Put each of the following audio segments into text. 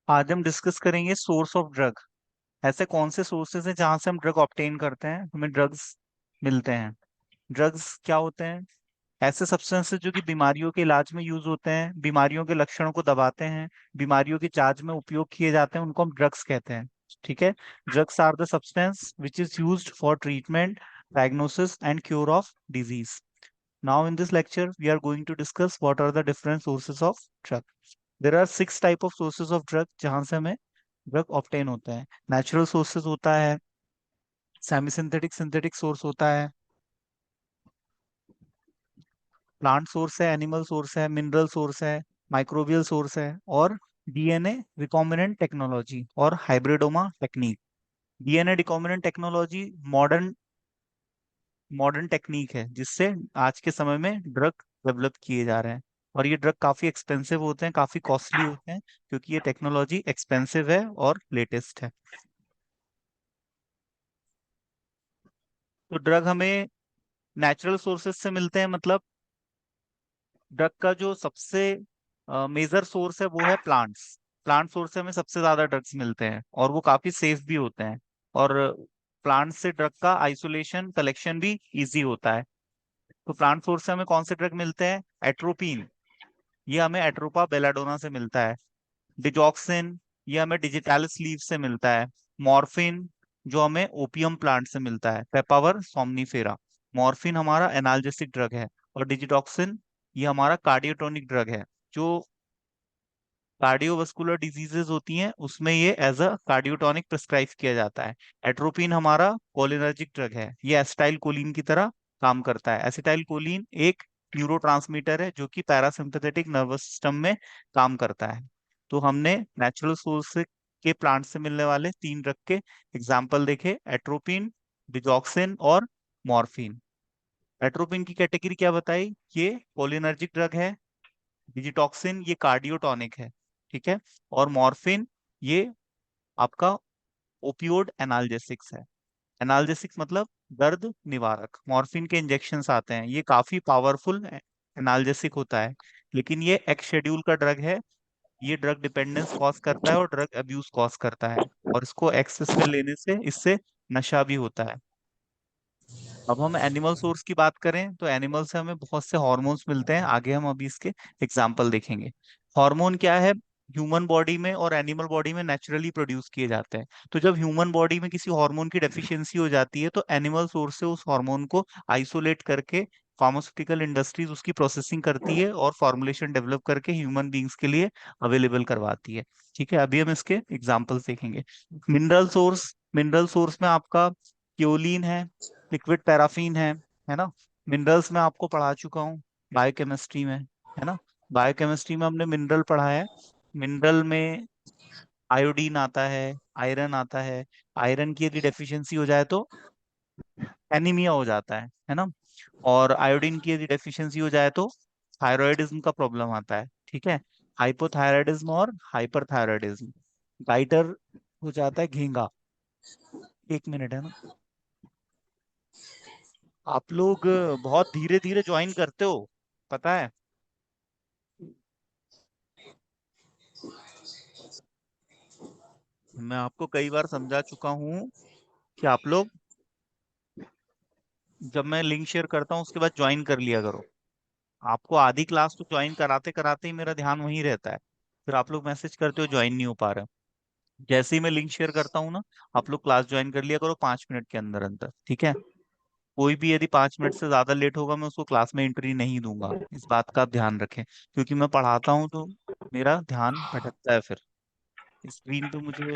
आज हम डिस्कस करेंगे सोर्स ऑफ ड्रग। ऐसे कौन से सोर्सेज हैं जहां से हम ड्रग ऑब्टेन करते हैं, हमें ड्रग्स मिलते हैं। ड्रग्स क्या होते हैं? ऐसे सब्सटेंसेस जो कि बीमारियों के इलाज में यूज होते हैं, बीमारियों के लक्षणों को दबाते हैं, बीमारियों की जांच में उपयोग किए जाते हैं, उनको हम ड्रग्स कहते हैं। ठीक है। Drugs are the substance which is used for treatment, diagnosis and cure of disease. Now in this lecture we are going to discuss what are the different sources of drug. There are 6 type of sources of drug जहां से हमें drug obtain होता है। Natural sources होता है, semi synthetic synthetic source होता है, plant source है, एनिमल सोर्स है, मिनरल सोर्स है, माइक्रोबियल सोर्स है, और डीएनए रिकॉम्बिनेंट टेक्नोलॉजी और hybridoma technique. DNA recombinant technology modern modern technique है जिससे आज के समय में ड्रग डेवलप किए जा रहे हैं। और ये ड्रग काफी एक्सपेंसिव होते हैं, काफी कॉस्टली होते हैं, क्योंकि ये टेक्नोलॉजी एक्सपेंसिव है और लेटेस्ट है। तो ड्रग हमें नेचुरल सोर्सेज से मिलते हैं, मतलब ड्रग का जो सबसे मेजर सोर्स है वो है प्लांट्स। प्लांट सोर्स से हमें सबसे ज्यादा ड्रग्स मिलते हैं और वो काफी सेफ भी होते हैं। और प्लांट से ड्रग का आइसोलेशन कलेक्शन भी इजी होता है। तो प्लांट सोर्स से हमें कौन से ड्रग मिलते हैं? एट्रोपिन, ये हमें एट्रोपा बेलाडोना से मिलता है। डिजॉक्सिन, ये हमें डिजिटालिस लीफ से मिलता है। मॉर्फिन, जो हमें ओपियम प्लांट से मिलता है, पेपावर सोमनीफेरा। मॉर्फिन हमारा एनाल्जेसिक ड्रग है। और डिजिटॉक्सिन, ये हमारा कार्डियोटोनिक ड्रग है। जो कार्डियोवास्कुलर डिजीजेज होती हैं उसमें ये एज अ कार्डियोटोनिक प्रिस्क्राइब किया जाता है। एट्रोपिन हमारा कोलिनर्जिक ड्रग है, ये एसिटाइल कोलिन की तरह काम करता है। एसिटाइल कोलिन एक न्यूरोट्रांसमीटर है जो कि पैरासिम्पथेटिक नर्वस सिस्टम में काम करता है। तो हमने नेचुरल सोर्स के प्लांट से मिलने वाले 3 ड्रग के एग्जाम्पल देखे, एट्रोपिन, डिजॉक्सिन और मॉर्फिन। एट्रोपिन की कैटेगरी क्या बताई? ये कोलिनर्जिक ड्रग है। डिजिटॉक्सिन ये कार्डियोटॉनिक है। ठीक है। और मॉर्फिन ये आपका ओपियोड एनाल्जेसिक्स है। एनाल्जेसिक्स मतलब दर्द निवारक। मॉर्फिन के इंजेक्शंस आते हैं, ये काफी पावरफुल एनाल्जेसिक होता है, लेकिन ये एक्स शेड्यूल का ड्रग है। ये ड्रग डिपेंडेंस कॉज करता है और ड्रग अब्यूज कॉज करता है, और इसको एक्सेस में लेने से इससे नशा भी होता है। अब हम एनिमल सोर्स की बात करें तो एनिमल से हमें बहुत से हॉर्मोन्स मिलते हैं, आगे हम अभी इसके एग्जाम्पल देखेंगे। हार्मोन क्या है? ह्यूमन बॉडी में और एनिमल बॉडी में नेचुरली प्रोड्यूस किए जाते हैं। तो जब ह्यूमन बॉडी में किसी हार्मोन की डेफिशिएंसी हो जाती है तो एनिमल सोर्स से उस हार्मोन को आइसोलेट करके फार्मास्यूटिकल इंडस्ट्रीज उसकी प्रोसेसिंग करती है और फॉर्मुलेशन डेवलप करके ह्यूमन बींग्स के लिए अवेलेबल करवाती है। ठीक है, अभी हम इसके एग्जाम्पल्स देखेंगे। मिनरल सोर्स में आपका क्योलिन है, लिक्विड पैराफिन है ना। मिनरल्स में आपको पढ़ा चुका हूँ बायोकेमिस्ट्री में, है ना। बायोकेमिस्ट्री में हमने मिनरल पढ़ा है। मिनरल में आयोडीन आता है, आयरन आता है। आयरन की यदि डेफिशिएंसी हो जाए तो एनीमिया हो जाता है ना। और आयोडीन की यदि डेफिशिएंसी हो जाए तो थायराइडिज्म का प्रॉब्लम आता है। ठीक है। हाइपोथायराइडिज्म और हाइपरथायराइडिज्म। गाइटर हो जाता है घेंगा। 1 मिनट, है ना। आप लोग बहुत धीरे धीरे ज्वाइन करते हो, पता है। मैं आपको कई बार समझा चुका हूँ कि आप लोग जब मैं लिंक शेयर करता हूँ उसके बाद ज्वाइन कर लिया करो। आपको आधी क्लास तो ज्वाइन कराते कराते ही मेरा ध्यान वहीं रहता है, फिर आप लोग मैसेज करते हो ज्वाइन नहीं हो पा रहे। जैसे ही मैं लिंक शेयर करता हूँ ना, आप लोग क्लास ज्वाइन कर लिया करो 5 मिनट के अंदर अंदर, ठीक है। कोई भी यदि 5 मिनट से ज्यादा लेट होगा मैं उसको क्लास में एंट्री नहीं दूंगा, इस बात का आप ध्यान रखें, क्योंकि मैं पढ़ाता हूँ तो मेरा ध्यान भटकता है फिर स्क्रीन पे, मुझे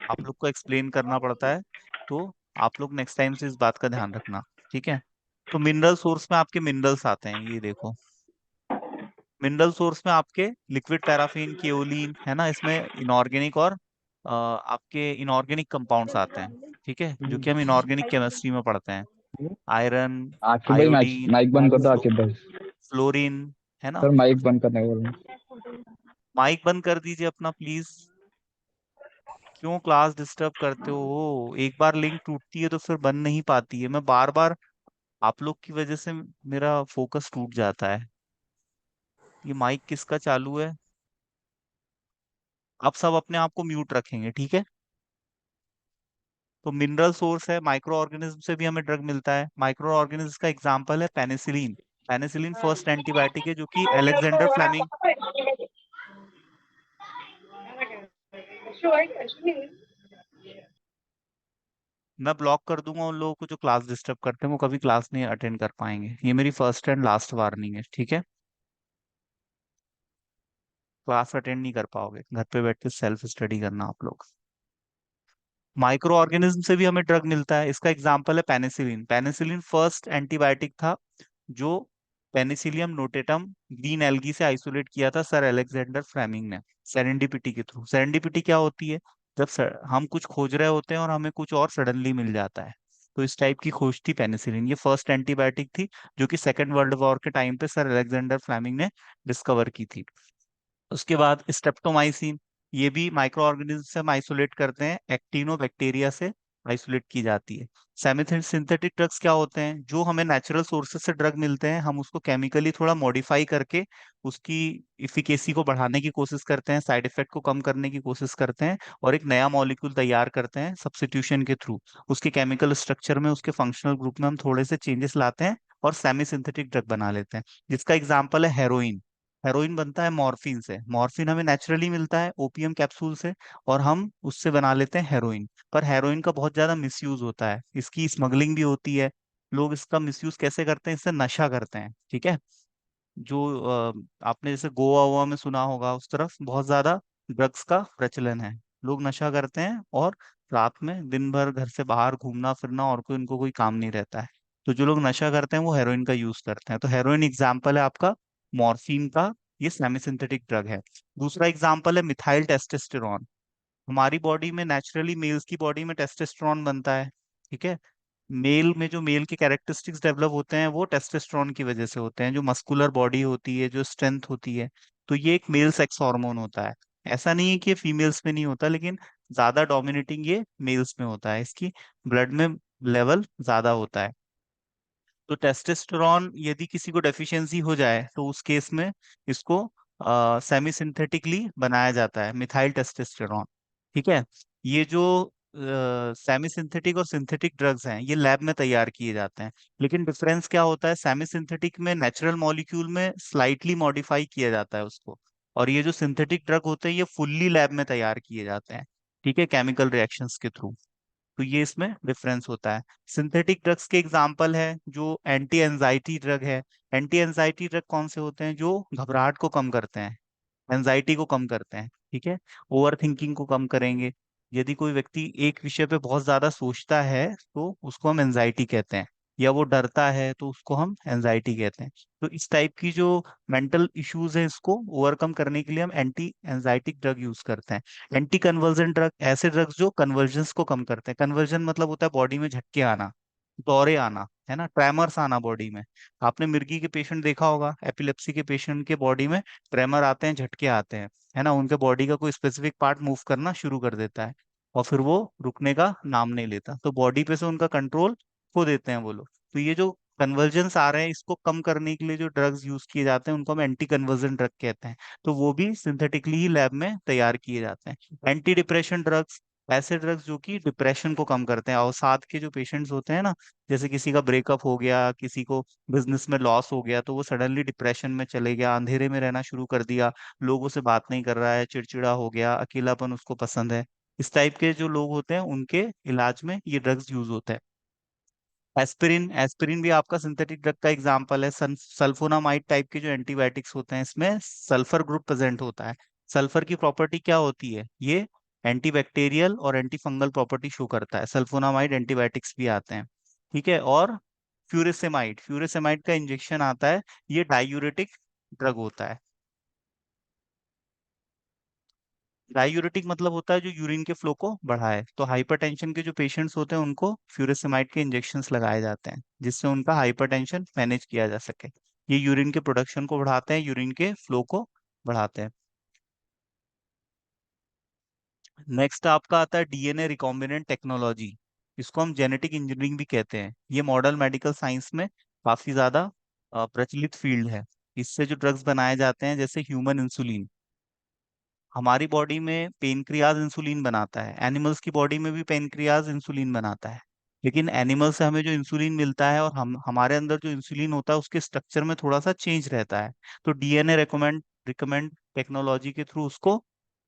आप लोग को एक्सप्लेन करना पड़ता है। तो आप लोग नेक्स्ट टाइम से इस बात का ध्यान रखना, ठीक है। तो मिनरल सोर्स में आपके मिनरल्स आते हैं, ये देखो। मिनरल सोर्स में आपके लिक्विड पैराफिन, केओलिन, है ना, इसमें इनऑर्गेनिक और आपके इनऑर्गेनिक कंपाउंड्स आते हैं, ठीक है, जो कि हम इनऑर्गेनिक केमिस्ट्री में पढ़ते हैं। आयरन, आकिब भाई आयोडीन, माइक बंद कर दो आकिब भाई। फ्लोरीन, है ना। सर माइक बंद करने को बोल माइक बंद कर दीजिए अपना प्लीज। क्यों क्लास डिस्टर्ब करते हो? एक बार लिंक टूटती है तो फिर बन नहीं पाती है। मैं बार बार आप लोग की वजह से मेरा फोकस टूट जाता है। ये माइक किसका चालू है? आप सब अपने आप को म्यूट रखेंगे, ठीक है। तो मिनरल सोर्स है, माइक्रो ऑर्गेनिज्म से भी हमें ड्रग मिलता है। माइक्रो ऑर्गेनिज्म का एग्जांपल है पेनिसिलिन। पेनिसिलिन फर्स्ट एंटीबायोटिक है जो कि अलेक्जेंडर फ्लेमिंग। मैं ब्लॉक कर दूंगा उन लोगों को जो क्लास डिस्टर्ब करते हैं, वो कभी क्लास नहीं अटेंड कर पाएंगे। ये मेरी फर्स्ट एंड लास्ट वार्निंग है, ठीक है। क्लास अटेंड नहीं कर पाओगे, घर पे बैठ के सेल्फ स्टडी करना आप लोग। माइक्रो ऑर्गेनिज्म से भी हमें ड्रग मिलता है, इसका एग्जांपल है पेनिसिलिन। पेनिसिलिन फर्स्ट एंटीबायोटिक था जो पेनिसिलियम नोटेटम ग्रीन एल्गी से आइसोलेट किया था सर अलेक्जेंडर फ्लेमिंग ने, सेरेंडिपिटी के थ्रू। सेरेंडिपिटी क्या होती है? जब हम कुछ खोज रहे होते हैं और हमें कुछ और सडनली मिल जाता है। तो इस टाइप की खोज थी पेनिसिलिन। ये फर्स्ट एंटीबायोटिक थी जो कि सेकेंड वर्ल्ड वॉर के टाइम पे सर अलेक्जेंडर फ्लेमिंग ने डिस्कवर की थी। उसके बाद स्ट्रेप्टोमाइसिन, ये भी माइक्रो ऑर्गेनिज्म से हम आइसोलेट करते हैं, एक्टिनोबैक्टीरिया से आइसोलेट की जाती है। सेमिथिन सिंथेटिक ड्रग्स क्या होते हैं? जो हमें नेचुरल सोर्सेज से ड्रग मिलते हैं, हम उसको केमिकली थोड़ा मॉडिफाई करके उसकी इफिकेसी को बढ़ाने की कोशिश करते हैं, साइड इफेक्ट को कम करने की कोशिश करते हैं, और एक नया मॉलिक्यूल तैयार करते हैं सब्स्टिट्यूशन के थ्रू। उसके केमिकल स्ट्रक्चर में, उसके फंक्शनल ग्रुप में हम थोड़े से चेंजेस लाते हैं और सेमी सिंथेटिक ड्रग बना लेते हैं, जिसका एग्जाम्पल है हेरोइन। हेरोइन बनता है मॉर्फिन से। मॉर्फिन हमें नेचुरली मिलता है ओपीएम कैप्सूल से, और हम उससे बना लेते हैं हेरोइन। पर हेरोइन का बहुत ज्यादा मिसयूज होता है, इसकी स्मगलिंग भी होती है। लोग इसका मिसयूज कैसे करते हैं? इससे नशा करते हैं, ठीक है। जो आपने जैसे गोवा वोवा में सुना होगा, उस तरफ बहुत ज्यादा ड्रग्स का प्रचलन है। लोग नशा करते हैं और रात में दिन भर घर से बाहर घूमना फिरना, और कोई उनको कोई काम नहीं रहता है। तो जो लोग नशा करते हैं वो हेरोइन का यूज करते हैं। तो हेरोइन एग्जाम्पल है आपका मॉर्फिन का। ये सेमी सिंथेटिक ड्रग है। दूसरा एग्जाम्पल है मिथाइल टेस्टोस्टेरोन। हमारी बॉडी में नेचुरली, मेल्स की बॉडी में टेस्टोस्टेरोन बनता है, ठीक है। मेल में जो मेल के कैरेक्टरिस्टिक्स डेवलप होते हैं वो टेस्टोस्टेरोन की वजह से होते हैं, जो मस्कुलर बॉडी होती है, जो स्ट्रेंथ होती है। तो ये एक मेल सेक्स हार्मोन होता है। ऐसा नहीं है कि ये फीमेल्स में नहीं होता, लेकिन ज्यादा डोमिनेटिंग ये मेल्स में होता है, इसकी ब्लड में लेवल ज्यादा होता है। तो टेस्टोस्टेरोन यदि किसी को डेफिशिएंसी हो जाए तो उस केस में इसको सेमी सिंथेटिकली बनाया जाता है, मिथाइल टेस्टोस्टेरोन, ठीक है। ये जो सेमी सिंथेटिक और सिंथेटिक ड्रग्स हैं, ये लैब में तैयार किए जाते हैं। लेकिन डिफरेंस क्या होता है? सेमी सिंथेटिक में नेचुरल मॉलिक्यूल में स्लाइटली मॉडिफाई किया जाता है उसको, और ये जो सिंथेटिक ड्रग होते हैं ये फुल्ली लैब में तैयार किए जाते हैं, ठीक है, केमिकल रिएक्शंस के थ्रू। तो ये इसमें डिफरेंस होता है। सिंथेटिक ड्रग्स के एग्जाम्पल है जो एंटी एंजाइटी ड्रग है। एंटी एंजाइटी ड्रग कौन से होते हैं? जो घबराहट को कम करते हैं, एंजाइटी को कम करते हैं, ठीक है। ओवर थिंकिंग को कम करेंगे। यदि कोई व्यक्ति एक विषय पे बहुत ज्यादा सोचता है तो उसको हम एंजाइटी कहते हैं, या वो डरता है तो उसको हम एंजाइटी कहते हैं। तो इस टाइप की जो मेंटल इश्यूज है, इसको ओवरकम करने के लिए हम एंटी एंजाइटिक ड्रग यूज करते हैं। एंटी कन्वर्जन ड्रग, ऐसे ड्रग्स जो कन्वर्जन्स को कम करते हैं। कन्वर्जन मतलब होता है बॉडी में झटके आना, दौरे आना, है ना, ट्रैमर्स आना बॉडी में। आपने मिर्गी के पेशेंट देखा होगा, एपिलेप्सी के पेशेंट के बॉडी में ट्रेमर आते हैं, झटके आते हैं, है ना। उनके बॉडी का कोई स्पेसिफिक पार्ट मूव करना शुरू कर देता है, और फिर वो रुकने का नाम नहीं लेता, तो बॉडी पे से उनका कंट्रोल खो देते हैं वो लोग। तो ये जो कन्वर्जन्स आ रहे हैं, इसको कम करने के लिए जो ड्रग्स यूज किए जाते हैं उनको हम एंटी कन्वर्जन ड्रग कहते हैं। तो वो भी सिंथेटिकली ही लैब में तैयार किए जाते हैं। एंटी डिप्रेशन ड्रग्स, ऐसे ड्रग्स जो कि डिप्रेशन को कम करते हैं। और साथ के जो पेशेंट्स होते हैं ना, जैसे किसी का ब्रेकअप हो गया, किसी को बिजनेस में लॉस हो गया, तो वो सडनली डिप्रेशन में चले गया, अंधेरे में रहना शुरू कर दिया, लोगों से बात नहीं कर रहा है, चिड़चिड़ा हो गया, अकेलापन उसको पसंद है। इस टाइप के जो लोग होते हैं उनके इलाज में ये ड्रग्स यूज होते हैं। एस्पिरिन, एस्पिरिन भी आपका सिंथेटिक ड्रग का एग्जांपल है। सल्फोनामाइड टाइप के जो एंटीबायोटिक्स होते हैं, इसमें सल्फर ग्रुप प्रेजेंट होता है। सल्फर की प्रॉपर्टी क्या होती है? ये एंटीबैक्टीरियल और एंटी फंगल प्रॉपर्टी शो करता है। सल्फोनामाइड एंटीबायोटिक्स भी आते हैं, ठीक है। और फ्यूरेसेमाइड, फ्यूरेसेमाइड का इंजेक्शन आता है, ये डायूरेटिक ड्रग होता है। डायूरेटिक मतलब होता है जो यूरिन के फ्लो को बढ़ाए। तो हाइपरटेंशन के जो पेशेंट्स होते हैं उनको फ्यूरेसेमाइड के इंजेक्शंस लगाए जाते हैं, जिससे उनका हाइपरटेंशन मैनेज किया जा सके। ये यूरिन के प्रोडक्शन को बढ़ाते हैं, यूरिन के फ्लो को बढ़ाते हैं। नेक्स्ट आपका आता है डीएनए रिकॉम्बिनेंट टेक्नोलॉजी। इसको हम जेनेटिक इंजीनियरिंग भी कहते हैं। ये मॉडर्न मेडिकल साइंस में काफी ज्यादा प्रचलित फील्ड है। इससे जो ड्रग्स बनाए जाते हैं, जैसे ह्यूमन इंसुलिन, हमारी बॉडी में पेनक्रियाज इंसुलिन बनाता है, एनिमल्स की बॉडी में भी पेनक्रियाज इंसुलिन बनाता है। लेकिन एनिमल से हमें जो इंसुलिन मिलता है और हम हमारे अंदर जो इंसुलिन होता है उसके स्ट्रक्चर में थोड़ा सा चेंज रहता है। तो डीएनए रिकमेंड रिकमेंड टेक्नोलॉजी के थ्रू उसको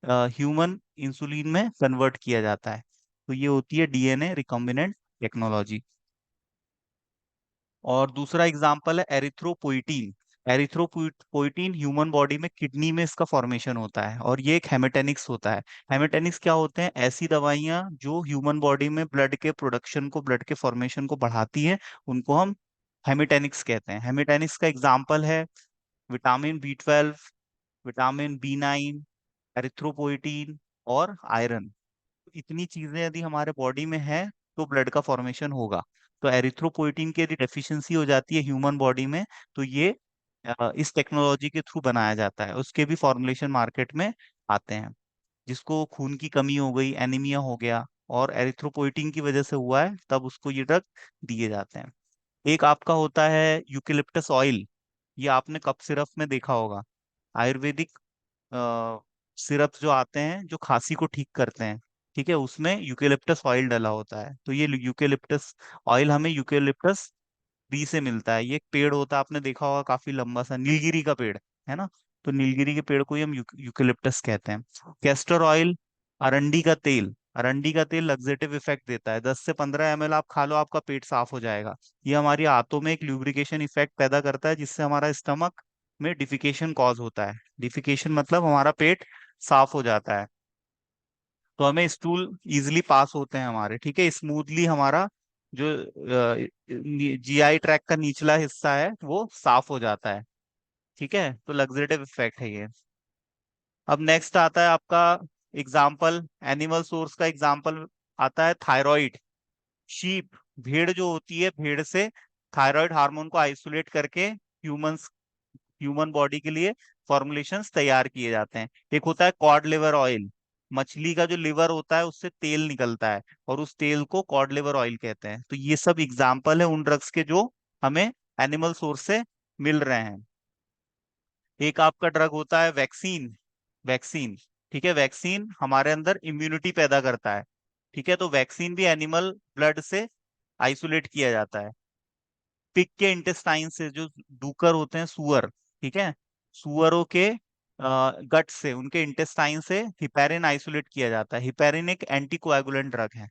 ह्यूमन इंसुलिन में कन्वर्ट किया जाता है। तो ये होती है डीएनए रिकॉम्बिनेंट टेक्नोलॉजी। और दूसरा एग्जाम्पल है एरिथ्रोपोइटीन। एरिथ्रोपोइटीन ह्यूमन बॉडी में किडनी में इसका फॉर्मेशन होता है और ये एक हेमेटेनिक्स होता है। हेमेटेनिक्स क्या होते हैं? ऐसी दवाइयां जो ह्यूमन बॉडी में ब्लड के प्रोडक्शन को, ब्लड के फॉर्मेशन को बढ़ाती हैं, उनको हम हेमेटेनिक्स कहते हैं। हेमेटेनिक्स का एग्जाम्पल है vitamin B12, vitamin B9, erythropoietin और आयरन। इतनी चीजें यदि हमारे बॉडी में है तो ब्लड का फॉर्मेशन होगा। तो एरिथ्रोपोइटिन की यदि डेफिशिएंसी हो जाती है ह्यूमन बॉडी में, तो ये इस टेक्नोलॉजी के थ्रू बनाया जाता है। उसके भी फॉर्मुलेशन मार्केट में आते हैं। जिसको खून की कमी हो गई, एनीमिया हो गया, और एरिथ्रोपोइटिन की वजह से हुआ है, तब उसको ये ड्रग दिए जाते हैं। एक आपका होता है यूकेलिप्टस ऑयल। ये आपने कप सिरप में देखा होगा। आयुर्वेदिक सिरप जो आते हैं जो खांसी को ठीक करते हैं, ठीक है, उसमें यूकेलिप्टस ऑयल डला होता है। तो ये यूकेलिप्टस ऑयल हमें यूकेलिप्टस ट्री से मिलता है। ये एक पेड़ होता है, आपने देखा होगा, काफी लंबा सा, नीलगिरी का पेड़, है ना। तो नीलगिरी के पेड़ को ही हम यूकेलिप्टस कहते हैं। कैस्टर ऑयल, अरंडी का तेल। अरंडी का तेल लग्जेटिव इफेक्ट देता है। 10 से 15 ml आप खा लो, आपका पेट साफ हो जाएगा। ये हमारी आंतों में एक ल्यूब्रिकेशन इफेक्ट पैदा करता है, जिससे हमारा स्टमक में डिफिकेशन कॉज होता है। डिफिकेशन मतलब हमारा पेट साफ हो जाता है, तो हमें स्टूल इजिली पास होते हैं हमारे, ठीक है, स्मूथली। हमारा जो जीआई ट्रैक का निचला हिस्सा है वो साफ हो जाता है, ठीक है। तो लग्जेटिव इफेक्ट है ये। अब नेक्स्ट आता है आपका एग्जाम्पल, एनिमल सोर्स का एग्जाम्पल आता है थायराइड। शीप, भेड़ जो होती है, भेड़ से थायराइड हार्मोन को आइसोलेट करके ह्यूमंस ह्यूमन बॉडी के लिए फॉर्मुलेशंस तैयार किए जाते हैं। एक होता है कॉड लिवर ऑयल। मछली का जो लिवर होता है उससे तेल निकलता है, और उस तेल को कॉड लिवर ऑयल कहते हैं। तो ये सब एग्जाम्पल है उन ड्रग्स के जो हमें एनिमल सोर्स से मिल रहे हैं। एक आपका ड्रग होता है वैक्सीन। वैक्सीन, ठीक है, वैक्सीन हमारे अंदर इम्यूनिटी पैदा करता है, ठीक है। तो वैक्सीन भी एनिमल ब्लड से आइसोलेट किया जाता है। पिग के इंटेस्टाइन से, जो डूकर होते हैं, सुअर, ठीक है, सुअरों के गट से, उनके इंटेस्टाइन से हिपेरिन आइसोलेट किया जाता है। हिपेरिन एक एंटीकोएगुलेंट ड्रग है।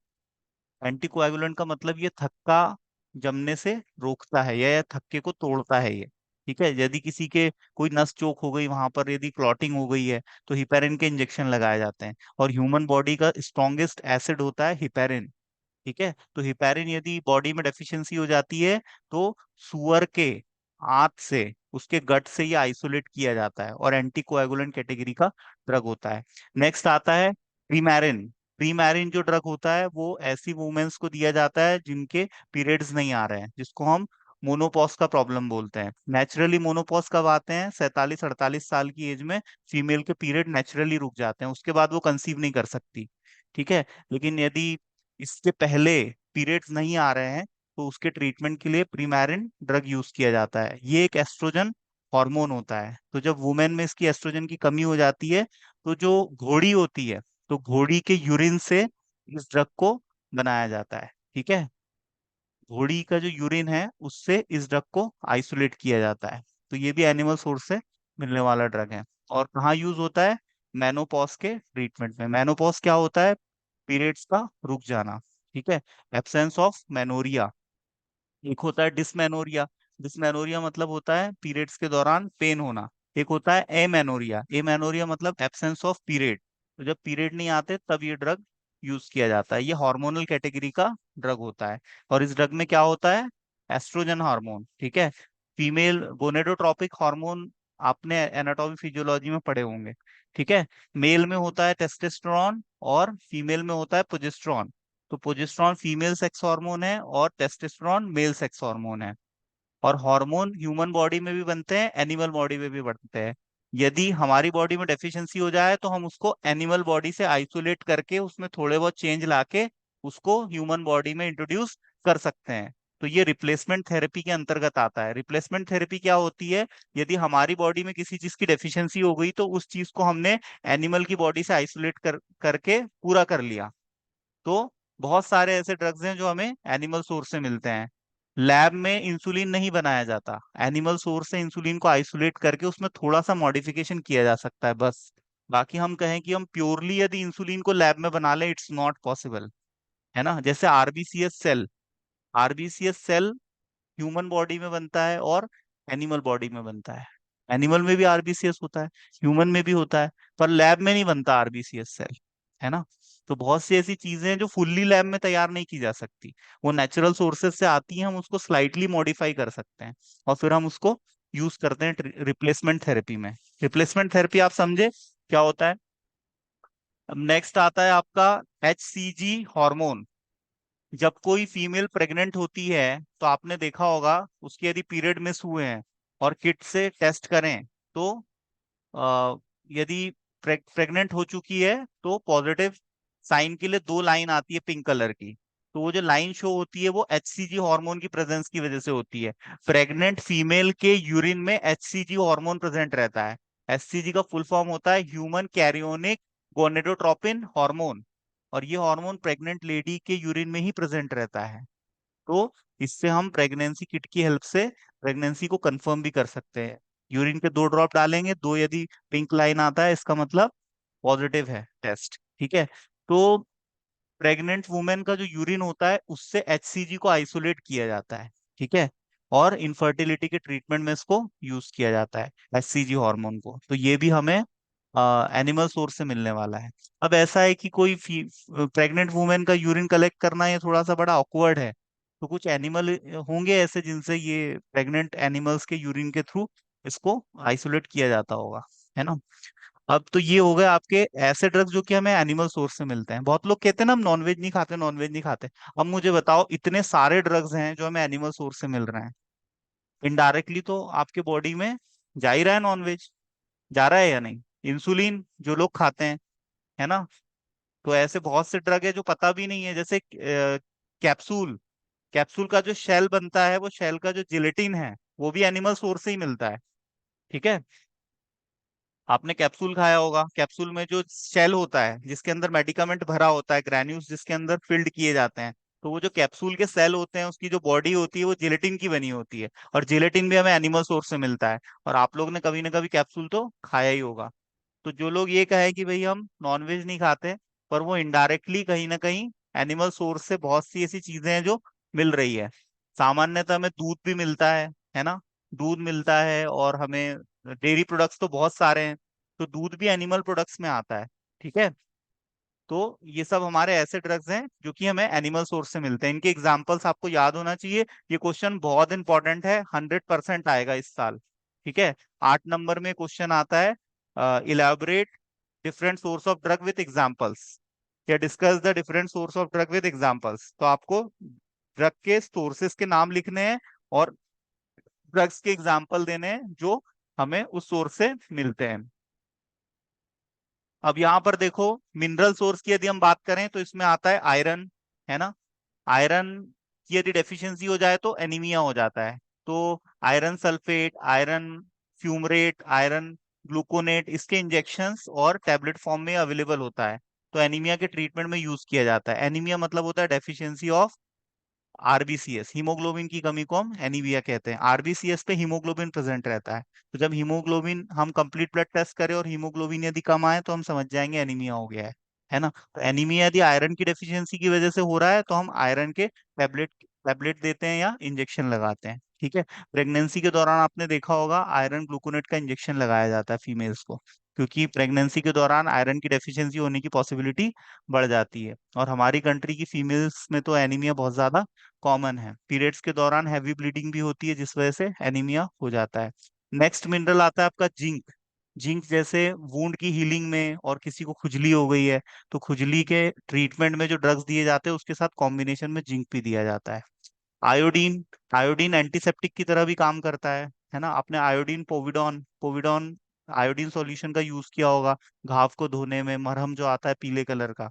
एंटीकोएगुलेंट का मतलब ये थक्का जमने से रोकता है, या थक्के को तोड़ता है ये, ठीक है। यदि किसी के कोई नस चोक हो गई, वहां पर यदि क्लॉटिंग हो गई है, तो हिपेरिन के इंजेक्शन लगाए जाते हैं। और ह्यूमन बॉडी का स्ट्रॉन्गेस्ट एसिड होता है हिपेरिन, ठीक है। तो हिपेरिन यदि बॉडी में डेफिशिएंसी हो जाती है, तो सुअर के आंत से, उसके गट से ये आइसोलेट किया जाता है, और एंटीकोएगुलेंट कैटेगरी का ड्रग होता है। नेक्स्ट आता है प्रीमैरिन। प्रीमैरिन जो ड्रग होता है वो ऐसी वुमेन्स को दिया जाता है जिनके पीरियड्स नहीं आ रहे हैं, जिसको हम मोनोपॉज का प्रॉब्लम बोलते हैं। नेचुरली मोनोपॉज कब आते हैं? 47-48 साल की एज में फीमेल के पीरियड नेचुरली रुक जाते हैं, उसके बाद वो कंसीव नहीं कर सकती, ठीक है। लेकिन यदि इससे पहले पीरियड्स नहीं आ रहे हैं, तो उसके ट्रीटमेंट के लिए प्रीमैरिन ड्रग यूज किया जाता है। ये एक एस्ट्रोजन हार्मोन होता है। तो जब वुमेन में इसकी एस्ट्रोजन की कमी हो जाती है, तो जो घोड़ी होती है, तो घोड़ी के यूरिन से इस ड्रग को बनाया जाता है, ठीक है। घोड़ी का जो यूरिन है उससे इस ड्रग को आइसोलेट किया जाता है। तो ये भी एनिमल सोर्स से मिलने वाला ड्रग है। और कहाँ यूज होता है? मेनोपॉज के ट्रीटमेंट में। मेनोपॉज क्या होता है? पीरियड्स का रुक जाना, ठीक है, एब्सेंस ऑफ मेनोरिया। एक होता है डिसमेनोरिया। डिसमेनोरिया मतलब होता है पीरियड्स के दौरान पेन होना। एक होता है एमेनोरिया। एमेनोरिया मतलब एब्सेंस ऑफ पीरियड। तो जब पीरियड नहीं आते तब ये ड्रग यूज किया जाता है। ये हार्मोनल कैटेगरी का ड्रग होता है। और इस ड्रग में क्या होता है? एस्ट्रोजन हार्मोन, ठीक है। फीमेल गोनेडोट्रोपिक हार्मोन आपने एनाटॉमी फिजियोलॉजी में पढ़े होंगे, ठीक है। मेल में होता है टेस्टोस्टेरोन और फीमेल में होता है प्रोजेस्टेरोन। तो प्रोजेस्टेरॉन फीमेल सेक्स हार्मोन है और टेस्टोस्टेरोन मेल सेक्स हार्मोन है। और हार्मोन ह्यूमन बॉडी में भी बनते हैं, एनिमल बॉडी में भी बनते हैं। यदि हमारी बॉडी में डेफिशिएंसी हो जाए तो हम उसको एनिमल बॉडी से आइसोलेट करके उसमें थोड़े बहुत चेंज लाके उसको ह्यूमन बॉडी में इंट्रोड्यूस कर सकते हैं। तो ये रिप्लेसमेंट थेरेपी के अंतर्गत आता है। रिप्लेसमेंट थेरेपी क्या होती है? यदि हमारी बॉडी में किसी चीज की डेफिशिएंसी हो गई तो उस चीज को हमने एनिमल की बॉडी से आइसोलेट करके पूरा कर लिया। तो बहुत सारे ऐसे ड्रग्स हैं जो हमें एनिमल सोर्स से मिलते हैं। लैब में इंसुलिन नहीं बनाया जाता, एनिमल सोर्स से इंसुलिन को आइसोलेट करके उसमें थोड़ा सा मॉडिफिकेशन किया जा सकता है बस। बाकी हम कहें कि हम प्योरली यदि इंसुलिन को लैब में बना लें, इट्स नॉट पॉसिबल। है ना? जैसे RBCs cell, RBCs cell human body में बनता है और एनिमल बॉडी में बनता है। एनिमल में भी आरबीसीएस होता है, ह्यूमन में भी होता है, पर लैब में नहीं बनता आरबीसीएस सेल। है ना? तो बहुत सी ऐसी चीजें हैं जो फुल्ली लैब में तैयार नहीं की जा सकती, वो नेचुरल सोर्सेज से आती हैं, हम उसको स्लाइटली मॉडिफाई कर सकते हैं और फिर हम उसको यूज करते हैं रिप्लेसमेंट थेरेपी में। रिप्लेसमेंट थेरेपी आप समझे क्या होता है? अब नेक्स्ट आता है आपका HCG हार्मोन। जब कोई फीमेल प्रेग्नेंट होती है तो आपने देखा होगा, उसके यदि पीरियड मिस हुए हैं और किट से टेस्ट करें तो अ, यदि प्रेग्नेंट हो चुकी है तो पॉजिटिव साइन के लिए दो लाइन आती है पिंक कलर की। तो वो जो लाइन शो होती है वो HCG हार्मोन की प्रेजेंस की वजह से होती है। प्रेग्नेंट फीमेल के यूरिन में HCG हार्मोन प्रेजेंट रहता है। HCG का फुल फॉर्म होता है ह्यूमन कैरियोनिक गोनेडोट्रोपिन हार्मोन, और ये हार्मोन प्रेग्नेंट लेडी के यूरिन में ही प्रेजेंट रहता है। तो इससे हम प्रेगनेंसी किट की हेल्प से प्रेगनेंसी को कंफर्म भी कर सकते हैं। यूरिन के 2 ड्रॉप डालेंगे, दो यदि पिंक लाइन आता है इसका मतलब पॉजिटिव है टेस्ट। ठीक है? तो प्रेग्नेंट वुमेन का जो यूरिन होता है उससे HCG को आइसोलेट किया जाता है। ठीक है? और इनफर्टिलिटी के ट्रीटमेंट में इसको यूज किया जाता है, HCG हार्मोन को। तो ये भी हमें एनिमल सोर्स से मिलने वाला है। अब ऐसा है कि कोई प्रेग्नेंट वुमेन का यूरिन कलेक्ट करना ये थोड़ा सा बड़ा ऑकवर्ड है, तो कुछ एनिमल होंगे ऐसे जिनसे ये प्रेग्नेंट एनिमल्स के यूरिन के थ्रू इसको आइसोलेट किया जाता होगा। है ना? अब तो ये हो गए आपके ऐसे ड्रग्स जो कि हमें एनिमल सोर्स से मिलते हैं। बहुत लोग कहते हैं ना हम नॉनवेज नहीं खाते, नॉनवेज नहीं खाते। अब मुझे बताओ, इतने सारे ड्रग्स हैं जो हमें एनिमल सोर्स से मिल रहे हैं, इनडायरेक्टली तो आपके बॉडी में जा ही रहा है नॉनवेज, जा रहा है या नहीं? इंसुलिन जो लोग खाते हैं, है ना? तो ऐसे बहुत से ड्रग है जो पता भी नहीं है, जैसे कैप्सूल, कैप्सूल का जो शेल बनता है, वो शेल का जो जिलेटिन है वो भी एनिमल सोर्स से ही मिलता है। ठीक है? आपने कैप्सूल खाया होगा, कैप्सूल में जो शेल होता है जिसके अंदर मेडिकामेंट भरा होता है, ग्रैन्यूल्स जिसके अंदर फिल्ड किए जाते हैं, तो वो जो कैप्सूल के सेल होते हैं उसकी जो बॉडी होती है वो जिलेटिन की बनी होती है, और जिलेटिन भी हमें एनिमल सोर्स से मिलता है। और आप लोग ने कभी ना कभी कैप्सूल तो खाया ही होगा। तो जो लोग ये कहे कि भाई हम नॉनवेज नहीं खाते, पर वो इनडायरेक्टली कहीं ना कहीं एनिमल सोर्स से बहुत सी ऐसी चीजें हैं जो मिल रही है। सामान्यतः हमें दूध भी मिलता है ना? दूध मिलता है, और हमें डेयरी प्रोडक्ट्स तो बहुत सारे हैं, तो दूध भी एनिमल प्रोडक्ट्स में आता है। ठीक है? तो ये सब हमारे ऐसे ड्रग्स हैं जो कि हमें एनिमल सोर्स से मिलते हैं। इनके एग्जाम्पल्स आपको याद होना चाहिए। ये क्वेश्चन बहुत इंपॉर्टेंट है, 100% आएगा इस साल। ठीक है? 8 नंबर में क्वेश्चन आता है, elaborate different source of drug with examples, या discuss the different source of drug with examples. तो आपको ड्रग के सोर्सेस के नाम लिखने हैं और ड्रग्स के एग्जाम्पल देने हैं जो हमें उस सोर्स से मिलते हैं। अब यहाँ पर देखो, मिनरल सोर्स की यदि हम बात करें तो इसमें आता है आयरन। है ना? आयरन की यदि डेफिशिएंसी हो जाए तो एनीमिया हो जाता है। तो iron sulphate, iron fumarate, iron gluconate, इसके इंजेक्शंस और टैबलेट फॉर्म में अवेलेबल होता है। तो एनीमिया के ट्रीटमेंट में यूज किया जाता है। एनीमिया मतलब होता है डेफिशिएंसी ऑफ आरबीसीएस, हीमोग्लोबिन की कमी को हम एनीमिया कहते हैं। आरबीसीएस पे हीमोग्लोबिन प्रेजेंट रहता है। तो जब हीमोग्लोबिन हम कंप्लीट ब्लड टेस्ट करें और हीमोग्लोबिन यदि कम आए तो हम समझ जाएंगे एनीमिया हो गया है। है ना? तो एनीमिया यदि आयरन की डेफिशिएंसी की वजह से हो रहा है तो हम आयरन के टैबलेट टैबलेट देते हैं या इंजेक्शन लगाते हैं। ठीक है? प्रेगनेंसी के दौरान आपने देखा होगा आयरन ग्लूकोनेट का इंजेक्शन लगाया जाता है फीमेल्स को, क्योंकि प्रेगनेंसी के दौरान आयरन की डेफिशिएंसी होने की पॉसिबिलिटी बढ़ जाती है। और हमारी कंट्री की फीमेल्स में तो एनीमिया बहुत ज्यादा कॉमन है। पीरियड्स के दौरान हैवी ब्लीडिंग भी होती है जिस वजह से एनीमिया हो जाता है। नेक्स्ट मिनरल आता है आपका जिंक। जिंक जैसे वुंड की हीलिंग में, और किसी को खुजली हो गई है तो खुजली के ट्रीटमेंट में जो ड्रग्स दिए जाते हैं उसके साथ कॉम्बिनेशन में जिंक भी दिया जाता है। आयोडीन, आयोडीन एंटीसेप्टिक की तरह भी काम करता है ना? आपने आयोडीन पोविडॉन पोविडॉन आयोडीन सॉल्यूशन का यूज किया होगा घाव को धोने में, मरहम जो आता है पीले कलर का,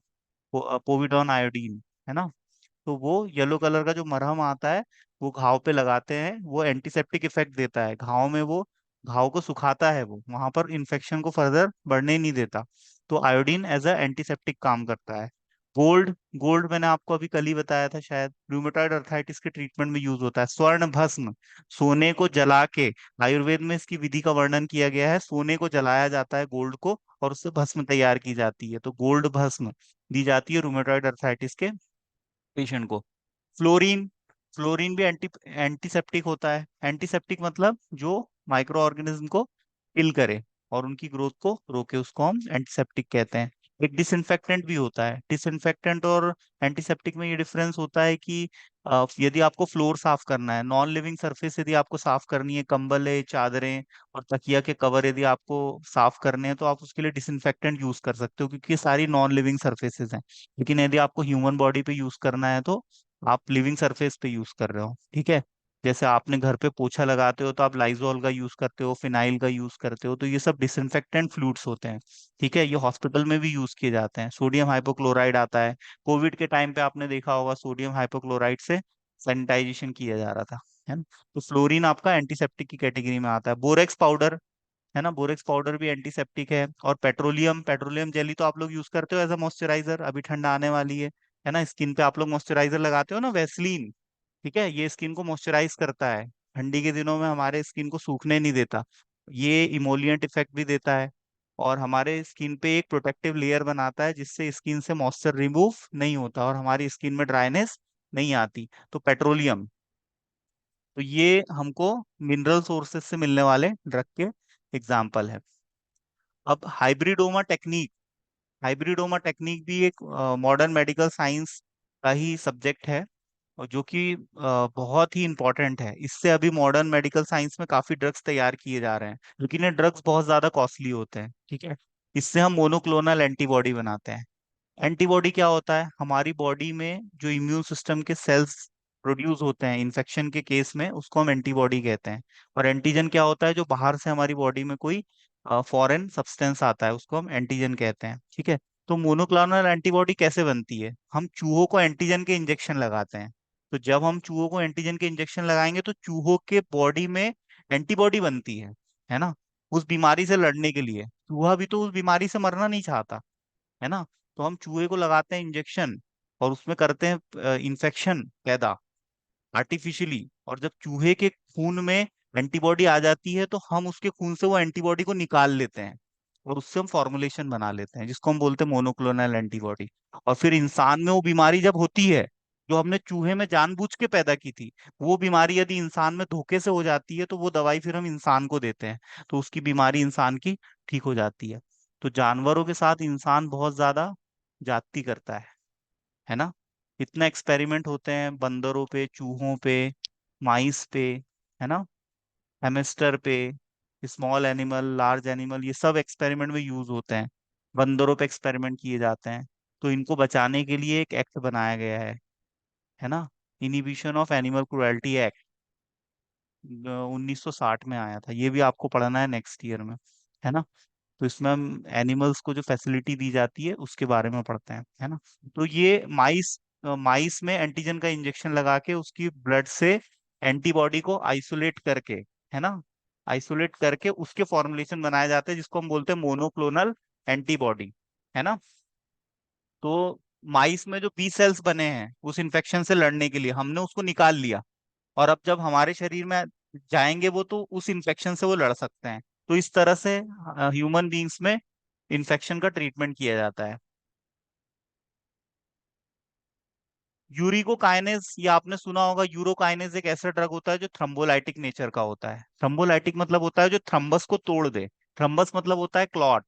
पोविडॉन आयोडीन। है ना? तो वो येलो कलर का जो मरहम आता है वो घाव पे लगाते हैं, वो एंटीसेप्टिक इफेक्ट देता है घाव में, वो घाव को सुखाता है, वो वहां पर इन्फेक्शन को फर्दर बढ़ने नहीं देता। तो आयोडीन एज अ एंटीसेप्टिक काम करता है। गोल्ड, गोल्ड मैंने आपको अभी कल ही बताया था शायद, रूमेटॉइड अर्थराइटिस के ट्रीटमेंट में यूज होता है। स्वर्ण भस्म, सोने को जला के, आयुर्वेद में इसकी विधि का वर्णन किया गया है, सोने को जलाया जाता है गोल्ड को, और उससे भस्म तैयार की जाती है, तो गोल्ड भस्म दी जाती है रूमेटॉइड अर्थराइटिस के पेशेंट को। फ्लोरीन, फ्लोरीन भी एंटीसेप्टिक होता है। एंटीसेप्टिक मतलब जो माइक्रो ऑर्गेनिज्म को किल करे और उनकी ग्रोथ को रोके, उसको हम एंटीसेप्टिक कहते हैं। एक डिसइंफेक्टेंट भी होता है। डिसइंफेक्टेंट और एंटीसेप्टिक में ये डिफरेंस होता है कि यदि आपको फ्लोर साफ करना है, नॉन लिविंग सरफेस यदि आपको साफ करनी है, कंबल है, चादरें और तकिया के कवर यदि आपको साफ करने हैं, तो आप उसके लिए डिसइंफेक्टेंट यूज कर सकते हो, क्योंकि ये सारी नॉन लिविंग सरफेसेस हैं। लेकिन यदि आपको ह्यूमन बॉडी पे यूज करना है तो आप लिविंग सरफेस पे यूज कर रहे हो, ठीक है। जैसे आपने घर पे पोछा लगाते हो तो आप लाइजॉल का यूज करते हो, फिनाइल का यूज करते हो, तो ये सब डिसइंफेक्टेंट फ्लूइड्स होते हैं, ठीक है। ये हॉस्पिटल में भी यूज किए जाते हैं। सोडियम हाइपोक्लोराइड आता है, कोविड के टाइम पे आपने देखा होगा सोडियम हाइपोक्लोराइड से सैनिटाइजेशन किया जा रहा था, है ना। तो फ्लोरीन आपका एंटीसेप्टिक की कैटेगरी में आता है। बोरेक्स पाउडर, है ना, बोरेक्स पाउडर भी एंटीसेप्टिक है। और पेट्रोलियम, पेट्रोलियम जेली तो आप लोग यूज करते हो एज अ मॉइस्चराइजर, अभी ठंडा आने वाली है ना, स्किन पे आप लोग मॉइस्चराइजर लगाते हो ना, वैसलीन, ठीक है, ये स्किन को मॉइस्चराइज करता है, ठंडी के दिनों में हमारे स्किन को सूखने नहीं देता। ये इमोलिएंट इफेक्ट भी देता है, और हमारे स्किन पे एक प्रोटेक्टिव लेयर बनाता है, जिससे स्किन से मॉइस्चर रिमूव नहीं होता और हमारी स्किन में ड्राइनेस नहीं आती। तो पेट्रोलियम, तो ये हमको मिनरल सोर्सेज से मिलने वाले ड्रग के एग्जाम्पल है। अब हाइब्रिडोमा टेक्निक, हाइब्रिडोमा टेक्निक भी एक मॉडर्न मेडिकल साइंस का ही सब्जेक्ट है, और जो कि बहुत ही इंपॉर्टेंट है। इससे अभी मॉडर्न मेडिकल साइंस में काफी ड्रग्स तैयार किए जा रहे हैं, लेकिन ये ड्रग्स बहुत ज्यादा कॉस्टली होते हैं, ठीक है। इससे हम मोनोक्लोनल एंटीबॉडी बनाते हैं। एंटीबॉडी क्या होता है? हमारी बॉडी में जो इम्यून सिस्टम के सेल्स प्रोड्यूस होते हैं इन्फेक्शन के केस में, उसको हम एंटीबॉडी कहते हैं। और एंटीजन क्या होता है? जो बाहर से हमारी बॉडी में कोई फॉरेन सब्सटेंस आता है, उसको हम एंटीजन कहते हैं, ठीक है। तो मोनोक्लोनल एंटीबॉडी कैसे बनती है? हम चूहों को एंटीजन के इंजेक्शन लगाते हैं। तो जब हम चूहों को एंटीजन के इंजेक्शन लगाएंगे तो चूहों के बॉडी में एंटीबॉडी बनती है ना, उस बीमारी से लड़ने के लिए। चूहा भी तो उस बीमारी से मरना नहीं चाहता, है ना। तो हम चूहे को लगाते हैं इंजेक्शन, और उसमें करते हैं इन्फेक्शन पैदा आर्टिफिशियली, और जब चूहे के खून में एंटीबॉडी आ जाती है तो हम उसके खून से वो एंटीबॉडी को निकाल लेते हैं, और उससे हम फॉर्मुलेशन बना लेते हैं, जिसको हम बोलते हैं मोनोक्लोनल एंटीबॉडी। और फिर इंसान में वो बीमारी जब होती है, जो हमने चूहे में जानबूझ के पैदा की थी, वो बीमारी यदि इंसान में धोखे से हो जाती है, तो वो दवाई फिर हम इंसान को देते हैं, तो उसकी बीमारी इंसान की ठीक हो जाती है। तो जानवरों के साथ इंसान बहुत ज्यादा जाती करता है ना। इतना एक्सपेरिमेंट होते हैं बंदरों पे, चूहों पे, माइस पे, है ना, हैमस्टर पे, स्मॉल एनिमल, लार्ज एनिमल, ये सब एक्सपेरिमेंट में यूज होते हैं। बंदरों पे एक्सपेरिमेंट किए जाते हैं। तो इनको बचाने के लिए एक एक्ट बनाया गया है ना, inhibition of animal cruelty act, 1960 में आया था। ये भी आपको पढ़ना है नेक्स्ट ईयर में, है ना। तो इसमें हम एनिमल्स को जो फैसिलिटी दी जाती है उसके बारे में पढ़ते हैं, है ना। तो ये माइस, माइस में एंटीजन का इंजेक्शन लगा के उसकी ब्लड से एंटीबॉडी को आइसोलेट करके, है ना, आइसोलेट करके उसके फॉर्मुलेशन बनाए जाते हैं, जिसको हम बोलते हैं मोनोक्लोनल एंटीबॉडी, है ना। तो माइस में जो बी सेल्स बने हैं उस इन्फेक्शन से लड़ने के लिए, हमने उसको निकाल लिया, और अब जब हमारे शरीर में जाएंगे वो, तो उस इन्फेक्शन से वो लड़ सकते हैं। तो इस तरह से ह्यूमन बींग्स में इन्फेक्शन का ट्रीटमेंट किया जाता है। यूरिकोकाइनेज, ये आपने सुना होगा। यूरोकाइनेज एक ऐसा ड्रग होता है जो थ्रम्बोलाइटिक नेचर का होता है। थ्रम्बोलाइटिक मतलब होता है जो थ्रम्बस को तोड़ दे। थ्रम्बस मतलब होता है क्लॉट,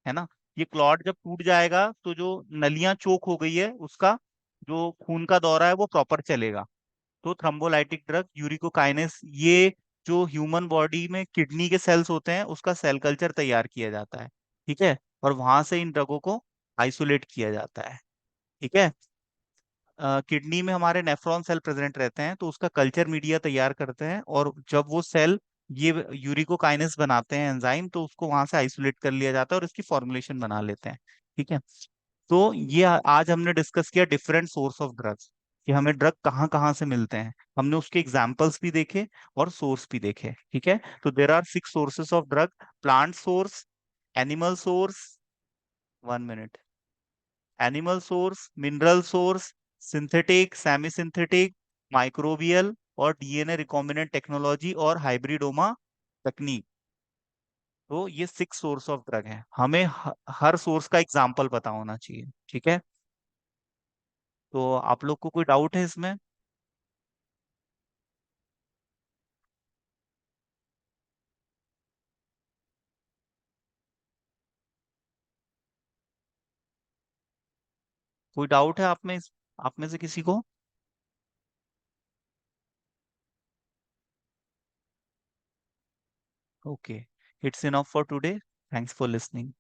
है ना। ये क्लॉट जब टूट जाएगा तो जो नलियां चोक हो गई है, उसका जो खून का दौरा है वो प्रॉपर चलेगा। तो थ्रम्बोलाइटिक ड्रग यूरिकोकाइनेस, ये जो ह्यूमन बॉडी में किडनी के सेल्स होते हैं उसका सेल कल्चर तैयार किया जाता है, ठीक है, और वहां से इन ड्रगों को आइसोलेट किया जाता है, ठीक है। किडनी में हमारे नेफ्रॉन सेल प्रेजेंट रहते हैं, तो उसका कल्चर मीडिया तैयार करते हैं, और जब वो सेल ये यूरिकोकाइनेस बनाते हैं एंजाइम, तो उसको वहां से आइसोलेट कर लिया जाता है और इसकी फॉर्मुलेशन बना लेते हैं, ठीक है। तो ये आज हमने डिस्कस किया डिफरेंट सोर्स ऑफ ड्रग्स। कि हमें ड्रग कहाँ कहाँ से मिलते हैं। हमने उसके एग्जाम्पल्स भी देखे और सोर्स भी देखे। ठीक है, तो there are 6 sources of drug: plant source, animal source, 1 minute, animal source, mineral source, synthetic, semi synthetic, microbial, और डीएनए रिकॉम्बिनेंट टेक्नोलॉजी और हाइब्रिडोमा तकनीक। तो ये 6 सोर्स ऑफ ड्रग हैं, हमें हर सोर्स का एग्जाम्पल पता होना चाहिए। ठीक है, तो आप लोग को कोई डाउट है इसमें? कोई डाउट है आप में से किसी को? Okay, it's enough for today, thanks for listening.